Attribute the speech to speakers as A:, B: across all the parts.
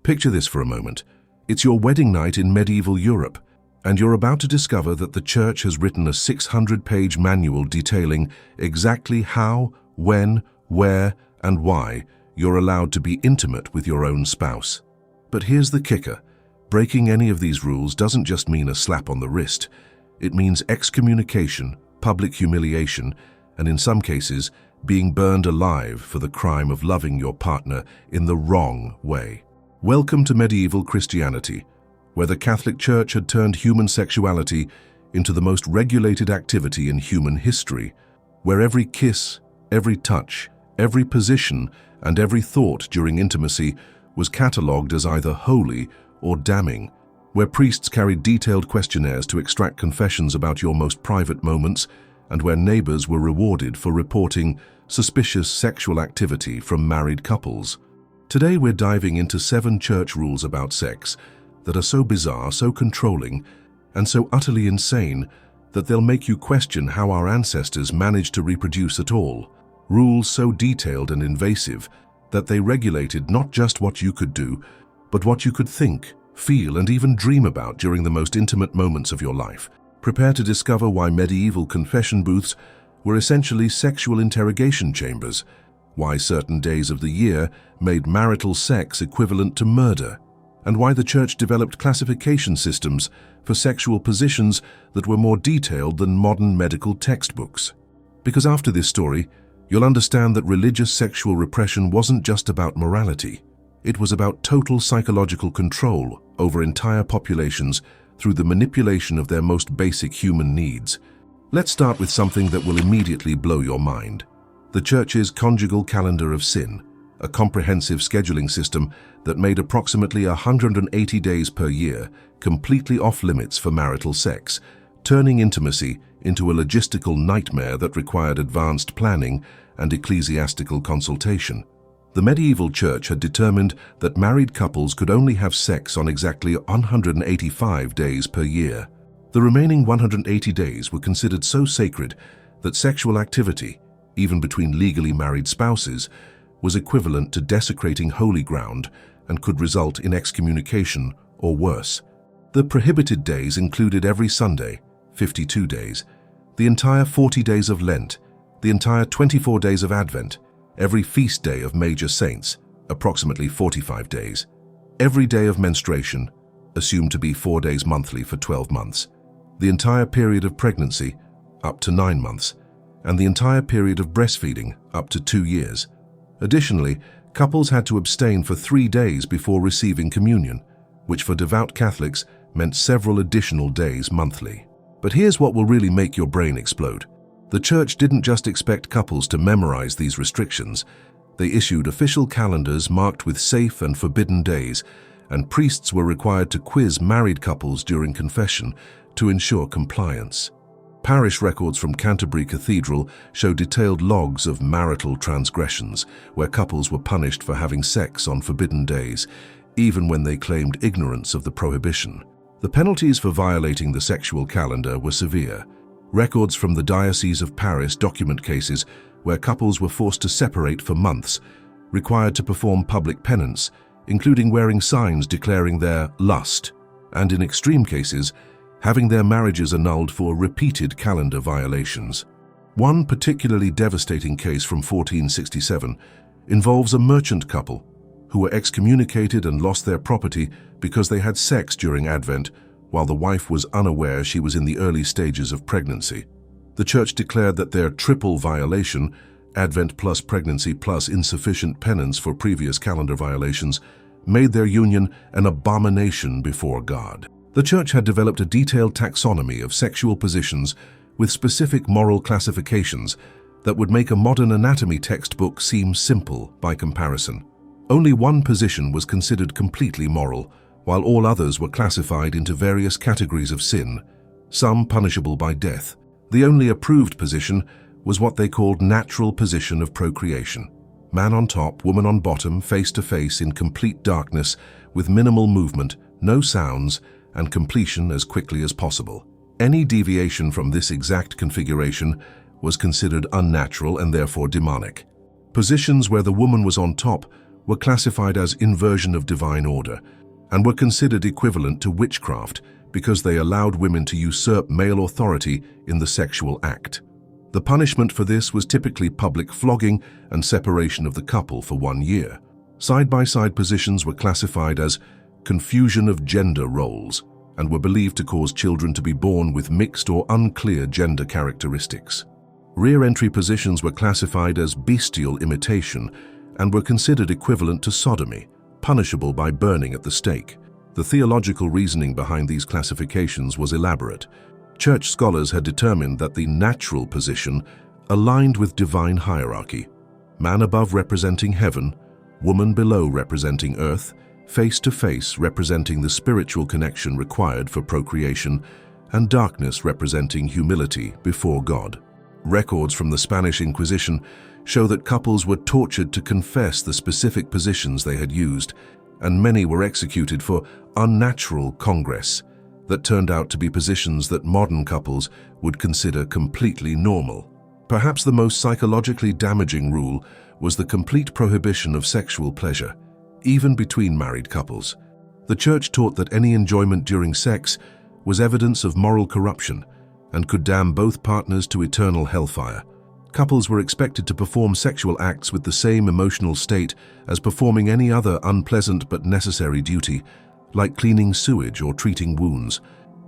A: Picture this for a moment. It's your wedding night in medieval Europe, and you're about to discover that the church has written a 600-page manual detailing exactly how, when, where, and why you're allowed to be intimate with your own spouse. But here's the kicker. Breaking any of these rules doesn't just mean a slap on the wrist. It means excommunication, public humiliation, and in some cases, being burned alive for the crime of loving your partner in the wrong way. Welcome to medieval Christianity, where the Catholic Church had turned human sexuality into the most regulated activity in human history, where every kiss, every touch, every position, and every thought during intimacy was catalogued as either holy or damning, where priests carried detailed questionnaires to extract confessions about your most private moments, and where neighbors were rewarded for reporting suspicious sexual activity from married couples. Today we're diving into 7 church rules about sex that are so bizarre, so controlling, and so utterly insane that they'll make you question how our ancestors managed to reproduce at all. Rules so detailed and invasive that they regulated not just what you could do, but what you could think, feel, and even dream about during the most intimate moments of your life. Prepare to discover why medieval confession booths were essentially sexual interrogation chambers, why certain days of the year made marital sex equivalent to murder, and why the church developed classification systems for sexual positions that were more detailed than modern medical textbooks. Because after this story, you'll understand that religious sexual repression wasn't just about morality. It was about total psychological control over entire populations through the manipulation of their most basic human needs. Let's start with something that will immediately blow your mind. The Church's Conjugal Calendar of Sin, a comprehensive scheduling system that made approximately 180 days per year completely off-limits for marital sex, turning intimacy into a logistical nightmare that required advanced planning and ecclesiastical consultation. The medieval church had determined that married couples could only have sex on exactly 185 days per year. The remaining 180 days were considered so sacred that sexual activity, even between legally married spouses, was equivalent to desecrating holy ground and could result in excommunication or worse. The prohibited days included every Sunday, 52 days, the entire 40 days of Lent, the entire 24 days of Advent, every feast day of major saints, approximately 45 days, every day of menstruation, assumed to be 4 days monthly for 12 months, the entire period of pregnancy, up to 9 months, and the entire period of breastfeeding, up to 2 years. Additionally, couples had to abstain for 3 days before receiving communion, which for devout Catholics meant several additional days monthly. But here's what will really make your brain explode. The church didn't just expect couples to memorize these restrictions. They issued official calendars marked with safe and forbidden days, and priests were required to quiz married couples during confession to ensure compliance. Parish records from Canterbury Cathedral show detailed logs of marital transgressions, where couples were punished for having sex on forbidden days, even when they claimed ignorance of the prohibition. The penalties for violating the sexual calendar were severe. Records from the Diocese of Paris document cases where couples were forced to separate for months, required to perform public penance, including wearing signs declaring their lust, and in extreme cases, having their marriages annulled for repeated calendar violations. One particularly devastating case from 1467 involves a merchant couple who were excommunicated and lost their property because they had sex during Advent while the wife was unaware she was in the early stages of pregnancy. The church declared that their triple violation, Advent plus pregnancy plus insufficient penance for previous calendar violations, made their union an abomination before God. The church had developed a detailed taxonomy of sexual positions with specific moral classifications that would make a modern anatomy textbook seem simple by comparison. Only one position was considered completely moral, while all others were classified into various categories of sin, some punishable by death. The only approved position was what they called natural position of procreation. Man on top, woman on bottom, face to face in complete darkness, with minimal movement, no sounds, and completion as quickly as possible. Any deviation from this exact configuration was considered unnatural and therefore demonic. Positions where the woman was on top were classified as inversion of divine order and were considered equivalent to witchcraft because they allowed women to usurp male authority in the sexual act. The punishment for this was typically public flogging and separation of the couple for 1 year. Side-by-side positions were classified as confusion of gender roles and were believed to cause children to be born with mixed or unclear gender characteristics. Rear entry positions were classified as bestial imitation and were considered equivalent to sodomy, punishable by burning at the stake. The theological reasoning behind these classifications was elaborate. Church scholars had determined that the natural position aligned with divine hierarchy, man above representing heaven, woman below representing earth, face to face representing the spiritual connection required for procreation, and darkness representing humility before God. Records from the Spanish Inquisition show that couples were tortured to confess the specific positions they had used, and many were executed for unnatural congress that turned out to be positions that modern couples would consider completely normal. Perhaps the most psychologically damaging rule was the complete prohibition of sexual pleasure, even between married couples. The Church taught that any enjoyment during sex was evidence of moral corruption and could damn both partners to eternal hellfire. Couples were expected to perform sexual acts with the same emotional state as performing any other unpleasant but necessary duty, like cleaning sewage or treating wounds.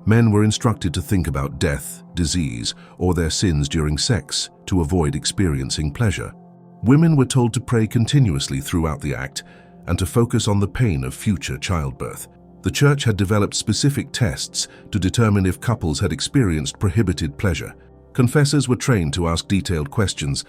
A: Men were instructed to think about death, disease, or their sins during sex to avoid experiencing pleasure. Women were told to pray continuously throughout the act and to focus on the pain of future childbirth. The Church had developed specific tests to determine if couples had experienced prohibited pleasure. Confessors were trained to ask detailed questions.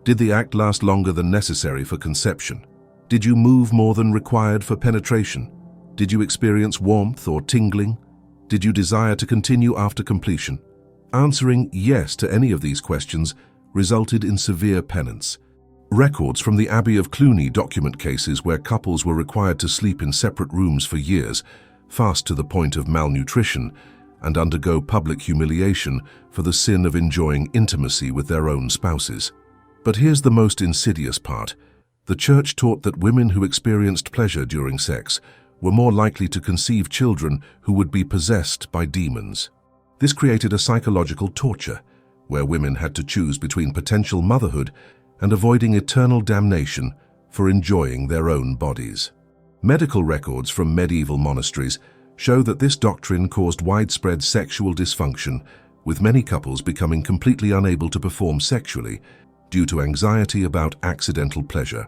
A: Did the act last longer than necessary for conception? Did you move more than required for penetration? Did you experience warmth or tingling? Did you desire to continue after completion? Answering yes to any of these questions resulted in severe penance. Records from the Abbey of Cluny document cases where couples were required to sleep in separate rooms for years, fast to the point of malnutrition, and undergo public humiliation for the sin of enjoying intimacy with their own spouses. But here's the most insidious part. The Church taught that women who experienced pleasure during sex were more likely to conceive children who would be possessed by demons. This created a psychological torture, where women had to choose between potential motherhood and avoiding eternal damnation for enjoying their own bodies. Medical records from medieval monasteries show that this doctrine caused widespread sexual dysfunction, with many couples becoming completely unable to perform sexually due to anxiety about accidental pleasure.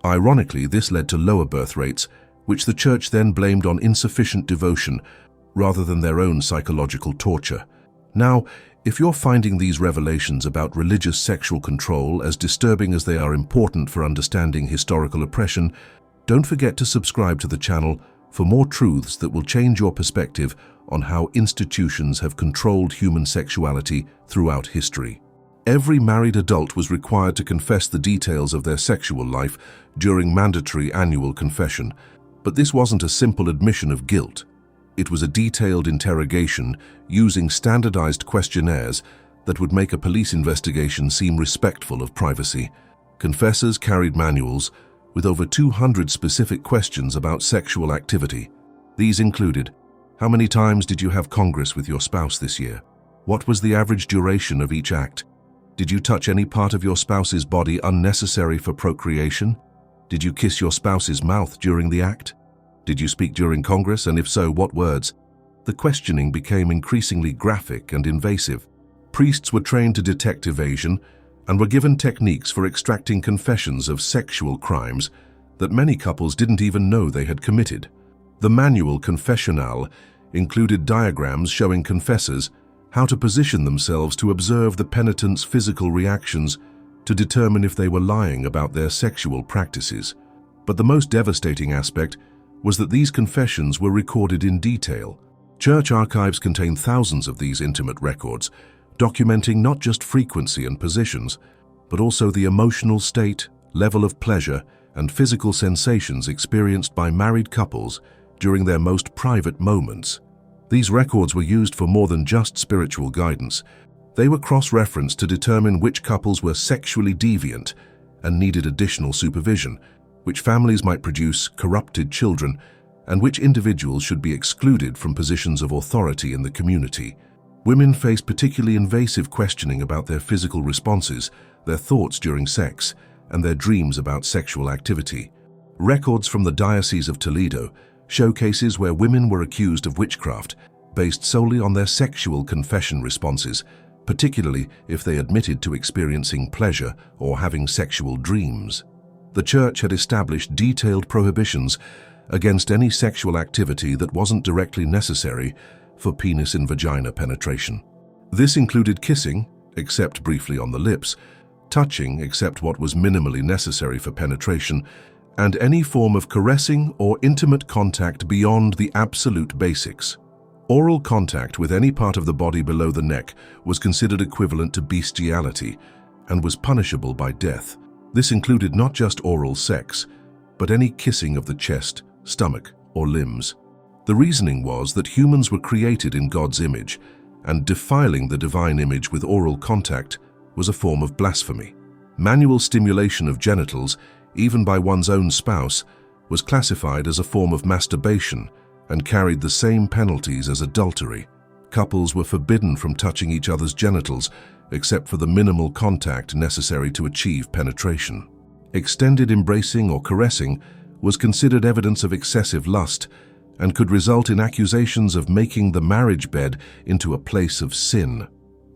A: Ironically, this led to lower birth rates, which the Church then blamed on insufficient devotion rather than their own psychological torture. Now, if you're finding these revelations about religious sexual control as disturbing as they are important for understanding historical oppression, don't forget to subscribe to the channel for more truths that will change your perspective on how institutions have controlled human sexuality throughout history. Every married adult was required to confess the details of their sexual life during mandatory annual confession, but this wasn't a simple admission of guilt. It was a detailed interrogation using standardized questionnaires that would make a police investigation seem respectful of privacy. Confessors carried manuals with over 200 specific questions about sexual activity. These included: how many times did you have congress with your spouse this year? What was the average duration of each act? Did you touch any part of your spouse's body unnecessary for procreation? Did you kiss your spouse's mouth during the act? Did you speak during Congress, and if so, what words? The questioning became increasingly graphic and invasive. Priests were trained to detect evasion and were given techniques for extracting confessions of sexual crimes that many couples didn't even know they had committed. The manual Confessional included diagrams showing confessors how to position themselves to observe the penitent's physical reactions to determine if they were lying about their sexual practices. But the most devastating aspect was that these confessions were recorded in detail. Church archives contain thousands of these intimate records, documenting not just frequency and positions, but also the emotional state, level of pleasure, and physical sensations experienced by married couples during their most private moments. These records were used for more than just spiritual guidance. They were cross-referenced to determine which couples were sexually deviant and needed additional supervision, which families might produce corrupted children, and which individuals should be excluded from positions of authority in the community. Women face particularly invasive questioning about their physical responses, their thoughts during sex, and their dreams about sexual activity. Records from the Diocese of Toledo show cases where women were accused of witchcraft based solely on their sexual confession responses, particularly if they admitted to experiencing pleasure or having sexual dreams. The Church had established detailed prohibitions against any sexual activity that wasn't directly necessary for penis and vagina penetration. This included kissing, except briefly on the lips, touching, except what was minimally necessary for penetration, and any form of caressing or intimate contact beyond the absolute basics. Oral contact with any part of the body below the neck was considered equivalent to bestiality and was punishable by death. This included not just oral sex, but any kissing of the chest, stomach, or limbs. The reasoning was that humans were created in God's image, and defiling the divine image with oral contact was a form of blasphemy. Manual stimulation of genitals, even by one's own spouse, was classified as a form of masturbation and carried the same penalties as adultery. Couples were forbidden from touching each other's genitals except for the minimal contact necessary to achieve penetration. Extended embracing or caressing was considered evidence of excessive lust and could result in accusations of making the marriage bed into a place of sin.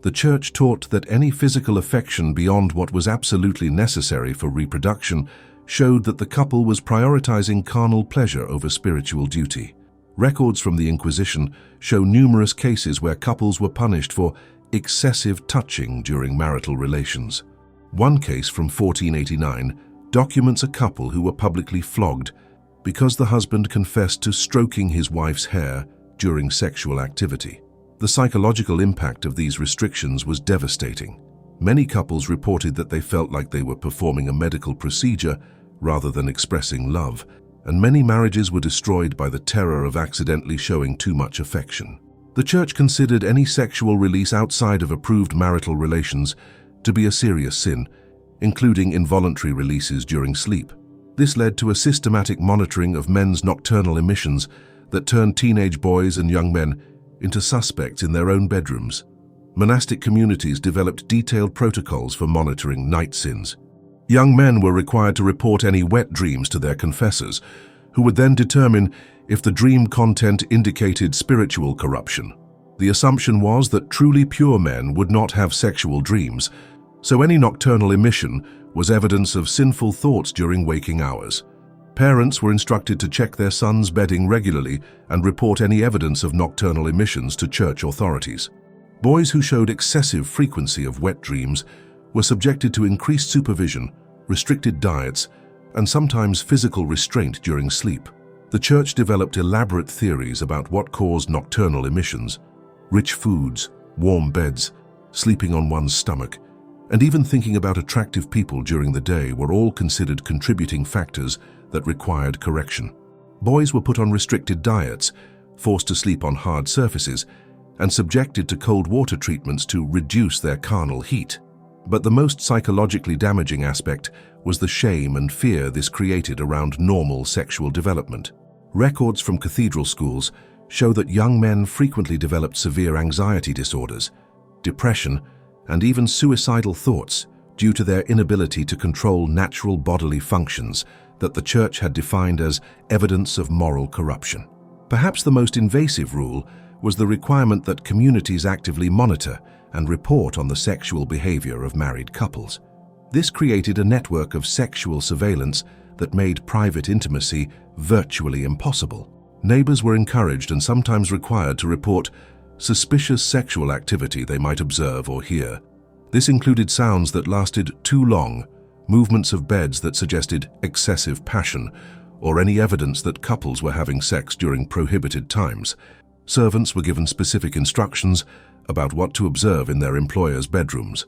A: The Church taught that any physical affection beyond what was absolutely necessary for reproduction showed that the couple was prioritizing carnal pleasure over spiritual duty. Records from the Inquisition show numerous cases where couples were punished for excessive touching during marital relations. One case from 1489 documents a couple who were publicly flogged because the husband confessed to stroking his wife's hair during sexual activity. The psychological impact of these restrictions was devastating. Many couples reported that they felt like they were performing a medical procedure rather than expressing love, and many marriages were destroyed by the terror of accidentally showing too much affection. The Church considered any sexual release outside of approved marital relations to be a serious sin, including involuntary releases during sleep. This led to a systematic monitoring of men's nocturnal emissions that turned teenage boys and young men into suspects in their own bedrooms. Monastic communities developed detailed protocols for monitoring night sins. Young men were required to report any wet dreams to their confessors, who would then determine if the dream content indicated spiritual corruption. The assumption was that truly pure men would not have sexual dreams, so any nocturnal emission was evidence of sinful thoughts during waking hours. Parents were instructed to check their sons' bedding regularly and report any evidence of nocturnal emissions to church authorities. Boys who showed excessive frequency of wet dreams were subjected to increased supervision, restricted diets, and sometimes physical restraint during sleep. The Church developed elaborate theories about what caused nocturnal emissions. Rich foods, warm beds, sleeping on one's stomach, and even thinking about attractive people during the day were all considered contributing factors that required correction. Boys were put on restricted diets, forced to sleep on hard surfaces, and subjected to cold water treatments to reduce their carnal heat. But the most psychologically damaging aspect was the shame and fear this created around normal sexual development. Records from cathedral schools show that young men frequently developed severe anxiety disorders, depression, and even suicidal thoughts due to their inability to control natural bodily functions that the Church had defined as evidence of moral corruption. Perhaps the most invasive rule was the requirement that communities actively monitor and report on the sexual behavior of married couples. This created a network of sexual surveillance that made private intimacy virtually impossible. Neighbors were encouraged and sometimes required to report suspicious sexual activity they might observe or hear. This included sounds that lasted too long, movements of beds that suggested excessive passion, or any evidence that couples were having sex during prohibited times. Servants were given specific instructions about what to observe in their employers' bedrooms.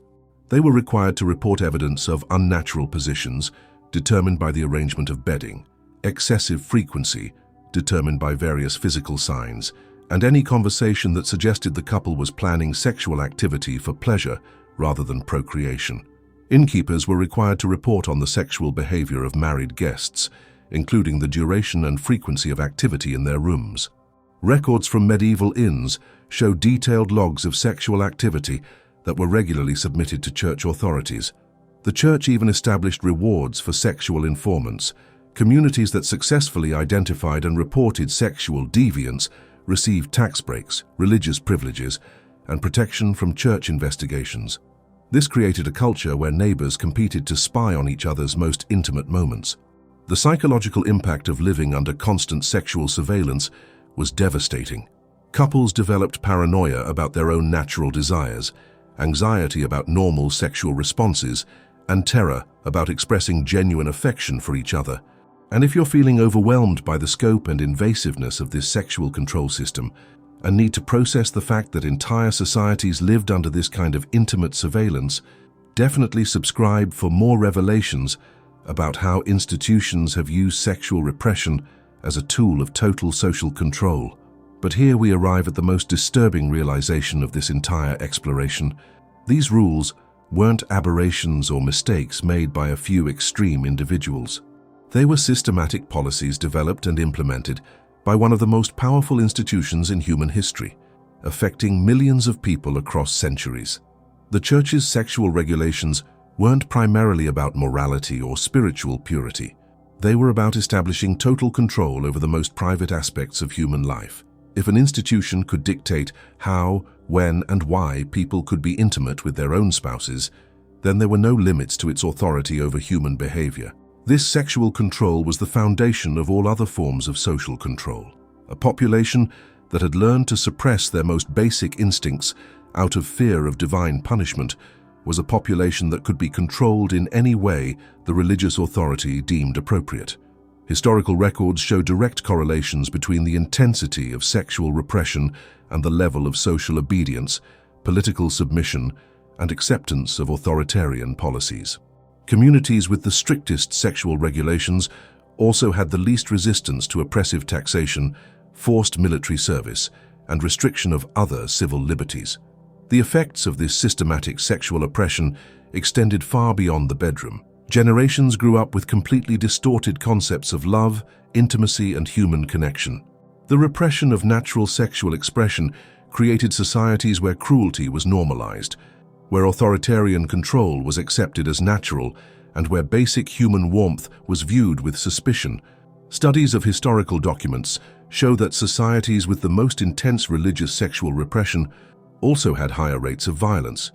A: They were required to report evidence of unnatural positions determined by the arrangement of bedding, excessive frequency determined by various physical signs, and any conversation that suggested the couple was planning sexual activity for pleasure rather than procreation. Innkeepers were required to report on the sexual behavior of married guests, including the duration and frequency of activity in their rooms. Records from medieval inns show detailed logs of sexual activity that were regularly submitted to church authorities. The church even established rewards for sexual informants. Communities that successfully identified and reported sexual deviance received tax breaks, religious privileges, and protection from church investigations. This created a culture where neighbors competed to spy on each other's most intimate moments. The psychological impact of living under constant sexual surveillance was devastating. Couples developed paranoia about their own natural desires, anxiety about normal sexual responses, and terror about expressing genuine affection for each other. And if you're feeling overwhelmed by the scope and invasiveness of this sexual control system, and need to process the fact that entire societies lived under this kind of intimate surveillance, definitely subscribe for more revelations about how institutions have used sexual repression as a tool of total social control. But here we arrive at the most disturbing realization of this entire exploration. These rules weren't aberrations or mistakes made by a few extreme individuals. They were systematic policies developed and implemented by one of the most powerful institutions in human history, affecting millions of people across centuries. The Church's sexual regulations weren't primarily about morality or spiritual purity. They were about establishing total control over the most private aspects of human life. If an institution could dictate how, when, and why people could be intimate with their own spouses, then there were no limits to its authority over human behavior. This sexual control was the foundation of all other forms of social control. A population that had learned to suppress their most basic instincts out of fear of divine punishment was a population that could be controlled in any way the religious authority deemed appropriate. Historical records show direct correlations between the intensity of sexual repression and the level of social obedience, political submission, and acceptance of authoritarian policies. Communities with the strictest sexual regulations also had the least resistance to oppressive taxation, forced military service, and restriction of other civil liberties. The effects of this systematic sexual oppression extended far beyond the bedroom. Generations grew up with completely distorted concepts of love, intimacy, and human connection. The repression of natural sexual expression created societies where cruelty was normalized, where authoritarian control was accepted as natural, and where basic human warmth was viewed with suspicion. Studies of historical documents show that societies with the most intense religious sexual repression also had higher rates of violence,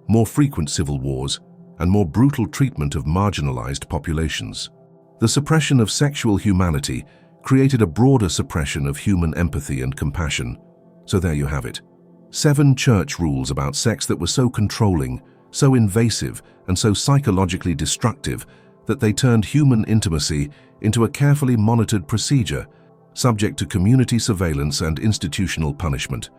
A: more frequent civil wars, and more brutal treatment of marginalized populations. The suppression of sexual humanity created a broader suppression of human empathy and compassion. So there you have it. 7 church rules about sex that were so controlling, so invasive, and so psychologically destructive that they turned human intimacy into a carefully monitored procedure, subject to community surveillance and institutional punishment.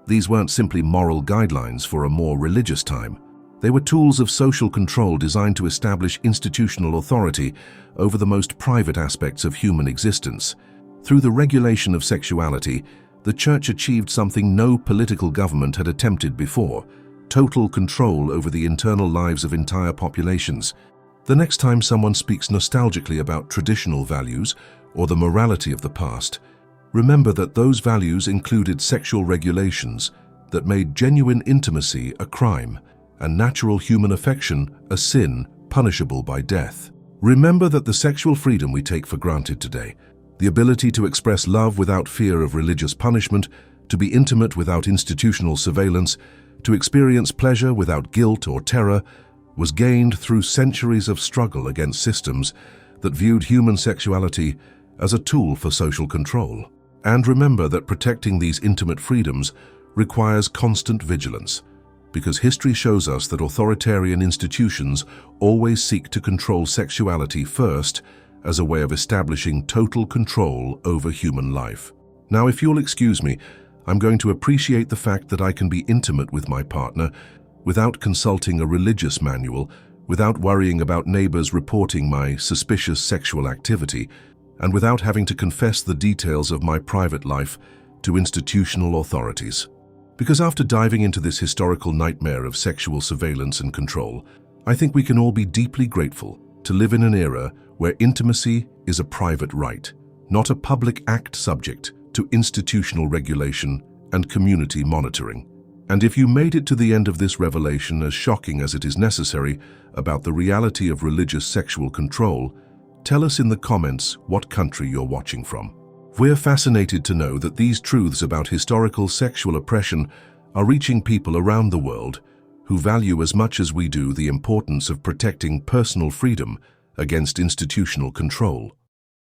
A: These weren't simply moral guidelines for a more religious time. They were tools of social control designed to establish institutional authority over the most private aspects of human existence. Through the regulation of sexuality, the Church achieved something no political government had attempted before: total control over the internal lives of entire populations. The next time someone speaks nostalgically about traditional values or the morality of the past, remember that those values included sexual regulations that made genuine intimacy a crime and natural human affection a sin punishable by death. Remember that the sexual freedom we take for granted today, the ability to express love without fear of religious punishment, to be intimate without institutional surveillance, to experience pleasure without guilt or terror, was gained through centuries of struggle against systems that viewed human sexuality as a tool for social control. And remember that protecting these intimate freedoms requires constant vigilance, because history shows us that authoritarian institutions always seek to control sexuality first as a way of establishing total control over human life. Now, if you'll excuse me, I'm going to appreciate the fact that I can be intimate with my partner without consulting a religious manual, without worrying about neighbors reporting my suspicious sexual activity, and without having to confess the details of my private life to institutional authorities. Because after diving into this historical nightmare of sexual surveillance and control, I think we can all be deeply grateful to live in an era where intimacy is a private right, not a public act subject to institutional regulation and community monitoring. And if you made it to the end of this revelation, as shocking as it is necessary, about the reality of religious sexual control, tell us in the comments what country you're watching from. We're fascinated to know that these truths about historical sexual oppression are reaching people around the world who value as much as we do the importance of protecting personal freedom against institutional control.